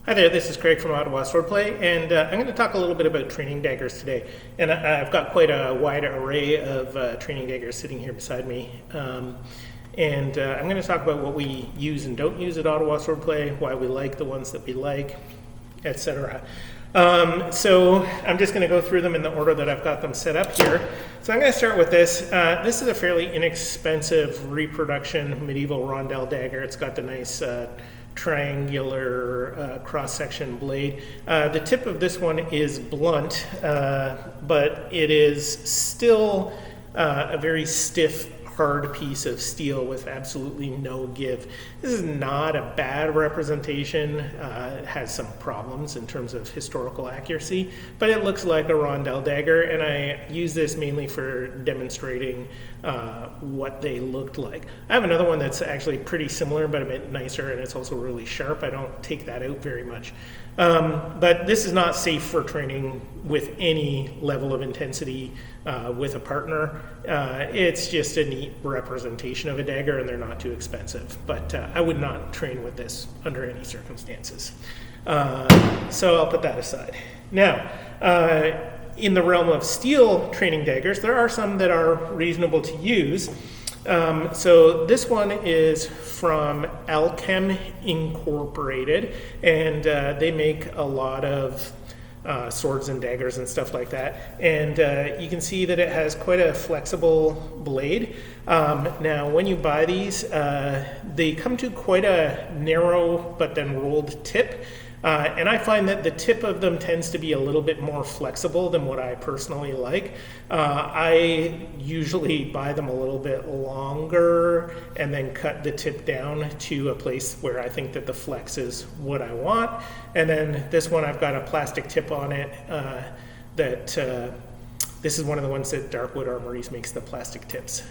Hi there, this is Craig from Ottawa Swordplay, and I'm going to talk a little bit about training daggers today. And I've got quite a wide array of training daggers sitting here beside me. I'm going to talk about what we use and don't use at Ottawa Swordplay, why we like the ones that we like, etc. So I'm just going to go through them in the order that I've got them set up here. So I'm going to start with this. This is a fairly inexpensive reproduction medieval Rondell dagger. It's got the nice triangular cross-section blade. The tip of this one is blunt, but it is still a very stiff, hard piece of steel with absolutely no give. This is not a bad representation. It has some problems in terms of historical accuracy, but it looks like a Rondell dagger, and I use this mainly for demonstrating what they looked like. I have another one that's actually pretty similar but a bit nicer, and it's also really sharp. I don't take that out very much. But this is not safe for training with any level of intensity with a partner. It's just a neat representation of a dagger, and they're not too expensive. But I would not train with this under any circumstances. So I'll put that aside. Now, in the realm of steel training daggers, there are some that are reasonable to use. So this one is from Alchem Incorporated, and they make a lot of swords and daggers and stuff like that. And you can see that it has quite a flexible blade. Now, when you buy these, they come to quite a narrow but then rolled tip. And I find that the tip of them tends to be a little bit more flexible than what I personally like. I usually buy them a little bit longer and then cut the tip down to a place where I think that the flex is what I want. And then this one, I've got a plastic tip on it this is one of the ones that Darkwood Armories makes, the plastic tips.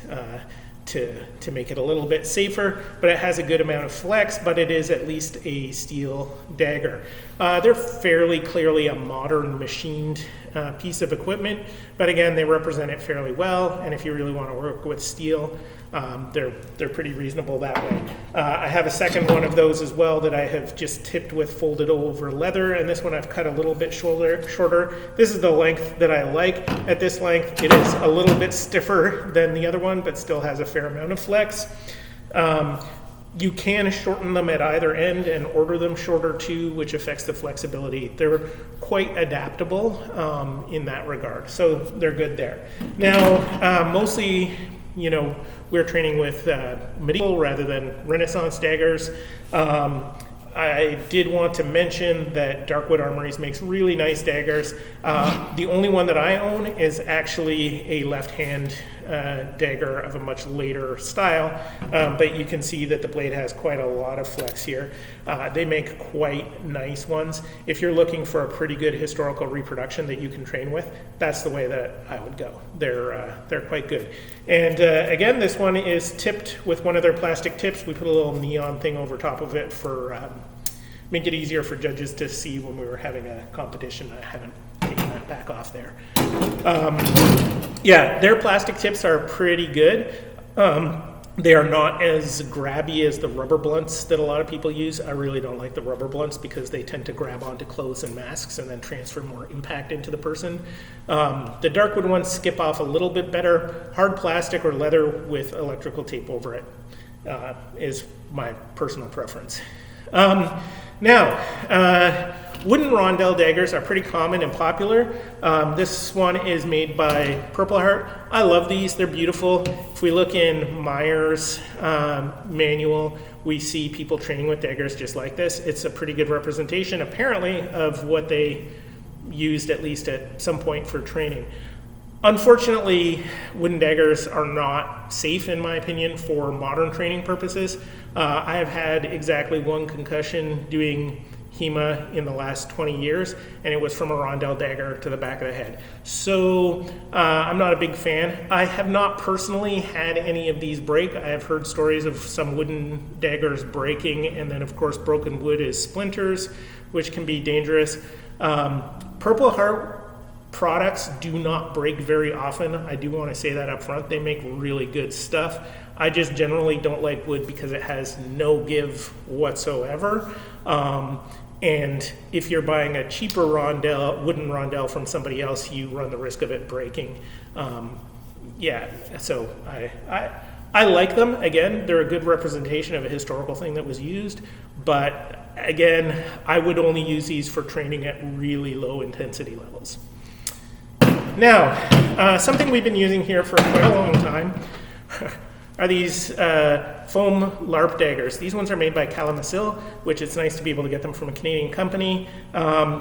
To make it a little bit safer, but it has a good amount of flex, but it is at least a steel dagger. They're fairly clearly a modern machined piece of equipment, but again, they represent it fairly well, and if you really want to work with steel, they're pretty reasonable that way. I have a second one of those as well that I have just tipped with folded over leather, and this one I've cut a little bit shorter. This is the length that I like. At this length, it is a little bit stiffer than the other one, but still has a fair amount of flex. You can shorten them at either end and order them shorter too, which affects the flexibility. They're quite adaptable in that regard, so they're good there. Now, mostly, we're training with medieval rather than Renaissance daggers. I did want to mention that Darkwood Armories makes really nice daggers. The only one that I own is actually a left-hand dagger of a much later style, but you can see that the blade has quite a lot of flex here. They make quite nice ones. If you're looking for a pretty good historical reproduction that you can train with, that's the way that I would go. They're quite good. And again, this one is tipped with one of their plastic tips. We put a little neon thing over top of it for make it easier for judges to see when we were having a competition. I haven't taken that back off there. Yeah, their plastic tips are pretty good. They are not as grabby as the rubber blunts that a lot of people use. I really don't like the rubber blunts because they tend to grab onto clothes and masks and then transfer more impact into the person. The Darkwood ones skip off a little bit better. Hard plastic or leather with electrical tape over it is my personal preference. Now, wooden Rondell daggers are pretty common and popular. This one is made by Purple Heart. I love these, they're beautiful. If we look in Meyer's manual, we see people training with daggers just like this. It's a pretty good representation, apparently, of what they used at least at some point for training. Unfortunately, wooden daggers are not safe, in my opinion, for modern training purposes. I have had exactly one concussion doing HEMA in the last 20 years, and it was from a Rondell dagger to the back of the head. So I'm not a big fan. I have not personally had any of these break. I have heard stories of some wooden daggers breaking, and then of course broken wood is splinters, which can be dangerous. Purple Heart products do not break very often. I do want to say that up front. They make really good stuff. I just generally don't like wood because it has no give whatsoever. And if you're buying a cheaper Rondell, wooden Rondell from somebody else, you run the risk of it breaking. Yeah, so I like them. Again, they're a good representation of a historical thing that was used, but again, I would only use these for training at really low intensity levels. Now, something we've been using here for quite a long time are these foam Larp daggers. These ones are made by Kalamazoo, which it's nice to be able to get them from a Canadian company.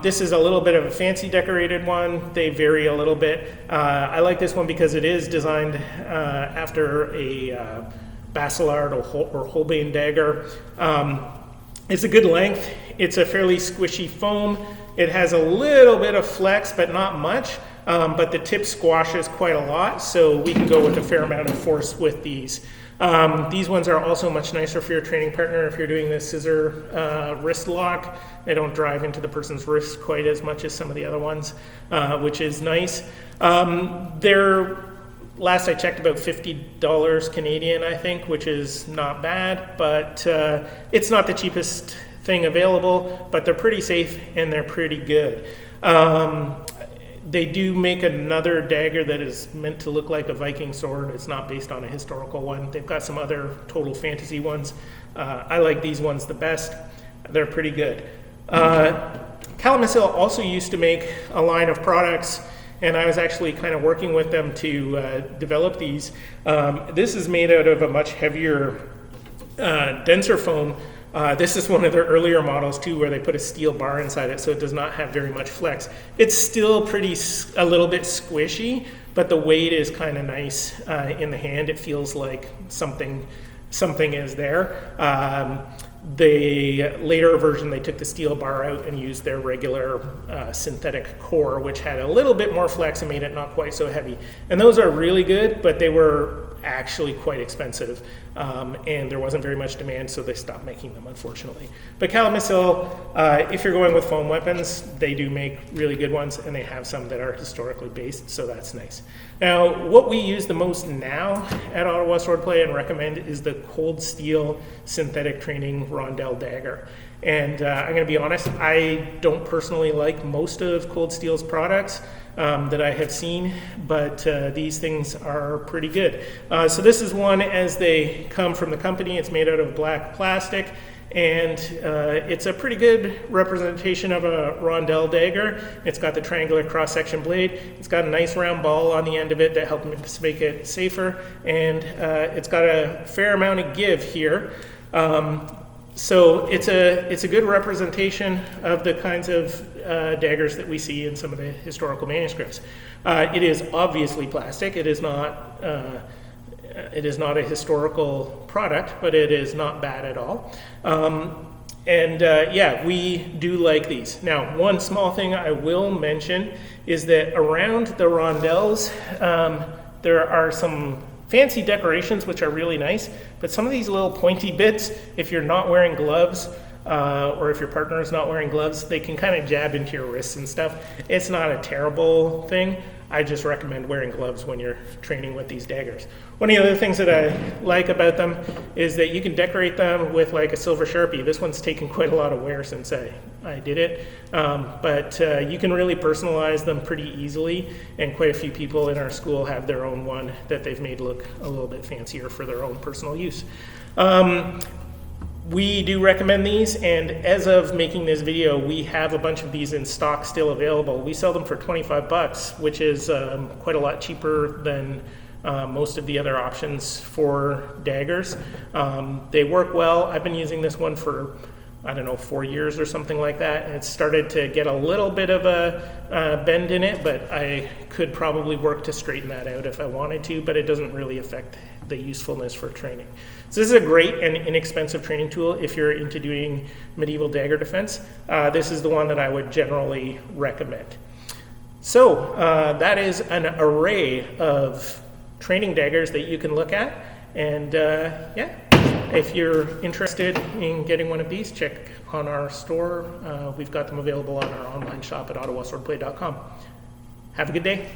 This is a little bit of a fancy decorated one. They vary a little bit. I like this one because it is designed after a Basilard or Holbein dagger. It's a good length. It's a fairly squishy foam. It has a little bit of flex, but not much. But the tip squashes quite a lot, so we can go with a fair amount of force with these. These ones are also much nicer for your training partner if you're doing the scissor wrist lock. They don't drive into the person's wrist quite as much as some of the other ones, which is nice. They're, last I checked, about $50 Canadian, I think, which is not bad, but it's not the cheapest thing available, but they're pretty safe and they're pretty good. They do make another dagger that is meant to look like a Viking sword. It's not based on a historical one. They've got some other total fantasy ones. I like these ones the best. They're pretty good. Kalamazoo also used to make a line of products, and I was actually kind of working with them to develop these. This is made out of a much heavier, denser foam. This is one of their earlier models too, where they put a steel bar inside it, so it does not have very much flex. It's still a little bit squishy, but the weight is kind of nice in the hand. It feels like something is there. The later version, they took the steel bar out and used their regular synthetic core, which had a little bit more flex and made it not quite so heavy. And those are really good, but they were actually quite expensive, and there wasn't very much demand, so they stopped making them, unfortunately. But Kalamazoo, if you're going with foam weapons, they do make really good ones, and they have some that are historically based, so that's nice. Now, what we use the most now at Ottawa Swordplay and recommend is the cold steel synthetic training Rondell dagger. And I'm going to be honest, I don't personally like most of Cold Steel's products that I have seen, but these things are pretty good. So this is one as they come from the company. It's made out of black plastic, and it's a pretty good representation of a Rondell dagger. It's got the triangular cross-section blade. It's got a nice round ball on the end of it that helps make it safer, and it's got a fair amount of give here. So it's a good representation of the kinds of daggers that we see in some of the historical manuscripts. It is obviously plastic. It is not a historical product, but it is not bad at all. Yeah, we do like these. Now, one small thing I will mention is that around the Rondells, there are some fancy decorations, which are really nice, but some of these little pointy bits, if you're not wearing gloves, or if your partner is not wearing gloves, they can kind of jab into your wrists and stuff. It's not a terrible thing. I just recommend wearing gloves when you're training with these daggers. One of the other things that I like about them is that you can decorate them with like a silver Sharpie. This one's taken quite a lot of wear since I did it, but you can really personalize them pretty easily, and quite a few people in our school have their own one that they've made look a little bit fancier for their own personal use. We do recommend these, and as of making this video, we have a bunch of these in stock still available. We sell them for $25, which is quite a lot cheaper than most of the other options for daggers. They work well. I've been using this one for, I don't know, 4 years or something like that, and it's started to get a little bit of a bend in it, but I could probably work to straighten that out if I wanted to, but it doesn't really affect the usefulness for training. So this is a great and inexpensive training tool if you're into doing medieval dagger defense. This is the one that I would generally recommend. So that is an array of training daggers that you can look at, and yeah, if you're interested in getting one of these, check on our store. We've got them available on our online shop at ottawaswordplay.com. Have a good day.